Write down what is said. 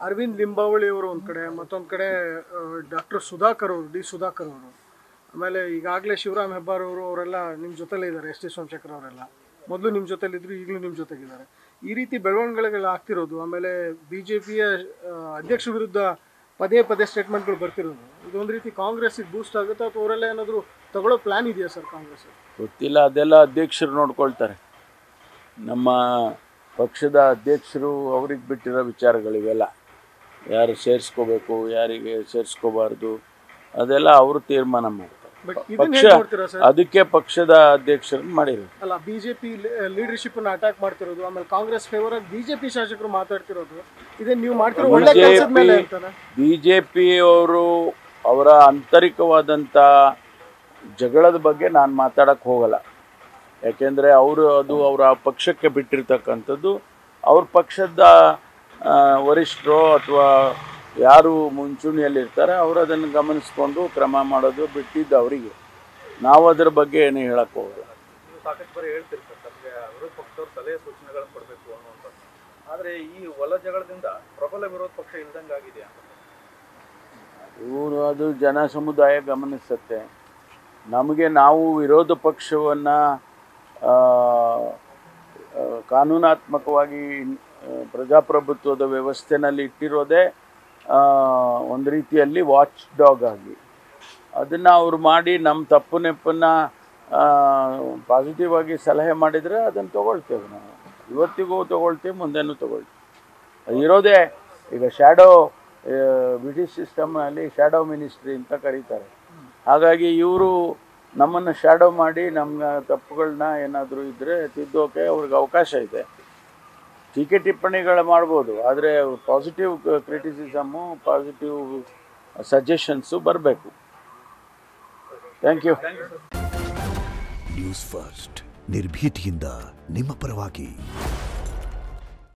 ಅರವಿಂದ್ ಲಿಂಬಾವಳಿ ಅವರು ಒಂದು ಕಡೆ, ಮತ್ತೊಂದು ಕಡೆ ಡಾಕ್ಟರ್ ಸುಧಾಕರ್ ಅವರು, ಸುಧಾಕರ್ ಅವರು, ಆಮೇಲೆ ಈಗಾಗಲೇ ಶಿವರಾಮ್ ಹೆಬ್ಬಾರ್ ಅವರು, ಅವರೆಲ್ಲ ನಿಮ್ಮ ಜೊತೆಲೇ ಇದ್ದಾರೆ. ಎಸ್ ಟಿ ಸೋಮಶೇಖರ್ ಅವರೆಲ್ಲ ಮೊದಲು ನಿಮ್ಮ ಜೊತೆಲಿದ್ರು, ಈಗಲೂ ನಿಮ್ಮ ಜೊತೆಗಿದ್ದಾರೆ. ಈ ರೀತಿ ಬೆಳವಣಿಗೆಗಳು ಆಗ್ತಿರೋದು, ಆಮೇಲೆ BJPಯ ಅಧ್ಯಕ್ಷರ ವಿರುದ್ಧ ಪದೇ ಪದೇ ಸ್ಟೇಟ್ಮೆಂಟ್ಗಳು ಬರ್ತಿರೋದು, ಇದೊಂದು ರೀತಿ ಕಾಂಗ್ರೆಸ್ಸಿಗೆ ಬೂಸ್ಟ್ ಆಗುತ್ತಾ ಅಥವಾ ಅವರೆಲ್ಲ ಏನಾದರೂ ತಗೊಳ್ಳೋ ಪ್ಲಾನ್ ಇದೆಯಾ ಸರ್ ಕಾಂಗ್ರೆಸ್? ಗೊತ್ತಿಲ್ಲ, ಅದೆಲ್ಲ ಅಧ್ಯಕ್ಷರು ನೋಡ್ಕೊಳ್ತಾರೆ. ನಮ್ಮ ಪಕ್ಷದ ಅಧ್ಯಕ್ಷರು ಅವ್ರಿಗೆ ಬಿಟ್ಟಿರೋ ವಿಚಾರಗಳಿವೆಲ್ಲ. ಯಾರು ಸೇರಿಸ್ಕೋಬೇಕು, ಯಾರಿಗೆ ಸೇರಿಸ್ಕೋಬಾರ್ದು, ಅದೆಲ್ಲ ಅವರು ತೀರ್ಮಾನ ಮಾಡ್ತಾರೆ. ಪಕ್ಷ ಅದಕ್ಕೆ ಪಕ್ಷದ ಅಧ್ಯಕ್ಷರನ್ನು ಮಾಡಿರೋದು. ಅಲ್ಲ, BJP ಲೀಡರ್ಶಿಪ್ ಅನ್ನು ಅಟ್ಯಾಕ್ ಮಾಡ್ತಿರೋದು, ಆಮೇಲೆ ಕಾಂಗ್ರೆಸ್ ಫೇವರ್ ಆಗಿ BJP ಶಾಸಕರು ಮಾತಾಡ್ತಿರೋದು, ಇದೇ ನೀವು ಮಾಡ್ತಿರೋ ಒಳ್ಳೆ ಕೆಲಸದ ಮೇಲೆ ಅಂತಾನೆ. BJP ಅವರು ಅವರ ಆಂತರಿಕವಾದಂಥ ಜಗಳದ ಬಗ್ಗೆ ನಾನು ಮಾತಾಡಕ್ಕೆ ಹೋಗಲ್ಲ. ಯಾಕೆಂದರೆ ಅದು ಅವರ ಪಕ್ಷಕ್ಕೆ ಬಿಟ್ಟಿರ್ತಕ್ಕಂಥದ್ದು. ಅವ್ರ ಪಕ್ಷದ ವರಿಷ್ಠರು ಅಥವಾ ಯಾರು ಮುಂಚೂಣಿಯಲ್ಲಿರ್ತಾರೆ ಅವರು ಅದನ್ನು ಗಮನಿಸ್ಕೊಂಡು ಕ್ರಮ ಮಾಡೋದು ಬಿಟ್ಟಿದ್ದು ಅವರಿಗೆ. ನಾವು ಅದರ ಬಗ್ಗೆ ಏನು ಹೇಳಕ್ಕೆ ಹೋಗಲ್ಲ. ಸಾಕಷ್ಟು ಬಾರಿ ಹೇಳ್ತೀರಿ ಸರ್, ತಮಗೆ ವಿರೋಧ ಪಕ್ಷದವ್ರು ಸಲಹೆ ಸೂಚನೆಗಳನ್ನು ಕೊಡಬೇಕು ಅನ್ನುವಂಥದ್ದು. ಆದರೆ ಈ ಒಳ ಜಗಳದಿಂದ ಪ್ರಬಲ ವಿರೋಧ ಪಕ್ಷ ಇಲ್ದಂಗೆ ಆಗಿದೆ ಅಂತ ಅದು ಜನ ಸಮುದಾಯ ಗಮನಿಸುತ್ತೆ. ನಾವು ವಿರೋಧ ಪಕ್ಷವನ್ನು ಕಾನೂನಾತ್ಮಕವಾಗಿ ಪ್ರಜಾಪ್ರಭುತ್ವದ ವ್ಯವಸ್ಥೆನಲ್ಲಿ ಇಟ್ಟಿರೋದೇ ಒಂದು ರೀತಿಯಲ್ಲಿ ವಾಚ್ ಡಾಗ್ ಆಗಿ. ಅದನ್ನು ಅವ್ರು ಮಾಡಿ ನಮ್ಮ ತಪ್ಪು ನೆಪ್ಪನ್ನು ಪಾಸಿಟಿವ್ ಆಗಿ ಸಲಹೆ ಮಾಡಿದರೆ ಅದನ್ನು ತೊಗೊಳ್ತೇವೆ. ನಾವು ಇವತ್ತಿಗೂ ತೊಗೊಳ್ತೀವಿ, ಮುಂದೆನೂ ತೊಗೊಳ್ತೀವಿ. ಅದು ಇರೋದೇ ಈಗ ಬ್ರಿಟಿಷ್ ಸಿಸ್ಟಮ್ನಲ್ಲಿ ಶ್ಯಾಡೋ ಮಿನಿಸ್ಟ್ರಿ ಅಂತ ಕರೀತಾರೆ. ಹಾಗಾಗಿ ಇವರು ನಮ್ಮನ್ನು ಶ್ಯಾಡೋ ಮಾಡಿ ನಮ್ಮ ತಪ್ಪುಗಳನ್ನ ಏನಾದರೂ ಇದ್ದರೆ ತಿದ್ದೋಕೆ ಅವ್ರಿಗೆ ಅವಕಾಶ ಇದೆ. ಟೀಕೆ ಟಿಪ್ಪಣಿಗಳು ಮಾಡ್ಬೋದು, ಆದರೆ ಪಾಸಿಟಿವ್ ಕ್ರಿಟಿಸಿಸಮ್ಮು, ಪಾಸಿಟಿವ್ ಸಜೆಷನ್ಸು ಬರಬೇಕು. Thank you. ನ್ಯೂಸ್ ಫಸ್ಟ್, ನಿರ್ಭೀತಿಯಿಂದ ನಿಮ್ಮ ಪರವಾಗಿ.